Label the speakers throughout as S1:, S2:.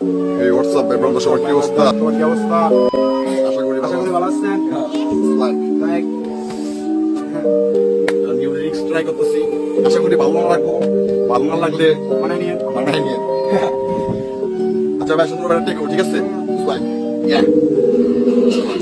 S1: এই WhatsApp background সবার কি অবস্থা?
S2: তোমার কি অবস্থা?
S1: আশা করি
S2: আশা
S1: ভালো
S2: করি ভালো আছেন। লাইক
S1: নিউ লিরিক্স ট্রাই করতেছি, আশা করি ভালো লাগবো। ভালো না লাগলে
S2: মানে নিয়ে
S1: বানাই নিয়ে। আচ্ছা ভাই, সুন্দর করে টেকো, ঠিক আছে?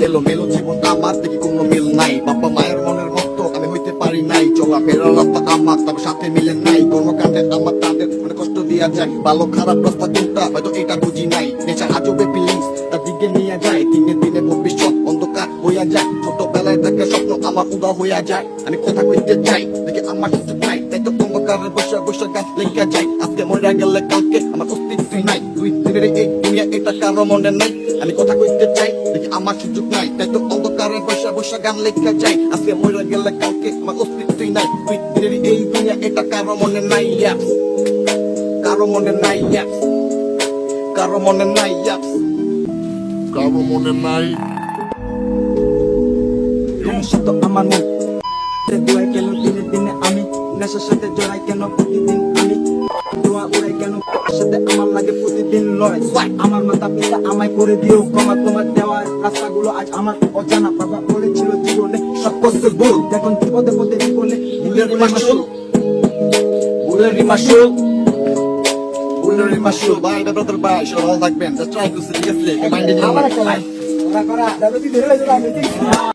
S1: এলো মেলো জীবন আমার, দেখি কোনো মিল নাই। বাবা মায়ের মনের মতো আমি হইতে পারি নাই। চলা ফেরার রাস্তা আমার তার সাথে মিলে নাই। কর্মকাণ্ডে আমার তাদের মনে কষ্ট দিয়া যায়। ভালো খারাপ রাস্তা কোনটা হয়তো এটা বুঝি নাই। নেচার আজবে ফিলিংস তার দিকে নিয়ে যায়। দিনে দিনে ভবিষ্যৎ অন্ধকার হইয়া যায়। ছোটবেলায় থেকে স্বপ্ন আমার উদা হইয়া যায়। আমি কথা কইতে চাই, দেখি আমার কিছু নাই। তাই তো অন্ধকারে বসে বসে গাছ লেগে যায়। আজকে মরে গেলে কালকে আমার অস্তিত্বই নাই। দুই দিনের এই দুনিয়া এটা কারো মনে নাই। আমি কথা কইতে চাই, দেখি আমার সুযোগ নাই। তাই তো অন্ধকারে বসে বসে গান লেখা যায়। আজকে মরে গেলে কাউকে আমার অস্তিত্বই নাই। দুই দিনের এই দুনিয়া এটা কারো মনে নাই। কারো মনে নাই, কারো মনে নাই, কারো মনে নাই।
S2: সমস্যা তো আমার মুখ দোয়াই কেন দিনে দিনে আমি নেশার সাথে জড়াই কেন প্রতিদিন আমি দোয়া উড়াই কেন সাথে আমার লাগে প্রতিদিন লয়। আমার মাতা পিতা আমায় করে দিও ক্ষমা, তোমার দেওয়ার রাস্তাগুলো আজ আমার অজানা। বাবা বলেছিল জীবনে সব কষ্ট ভুল, এখন বিপদে পদে জীবনে
S1: ভুলের মাসুল, ভুলের মাসুল, ভুলের মাসুল। ভাই ব্রাদার ভাই সবাই ভালো থাকবেন। ট্রাই করছি, ঠিক আছে? মাইন্ডে নিয়ে
S2: আমার একটা লাইন করা দাদা তুই ধরে লাগবে আমি ঠিক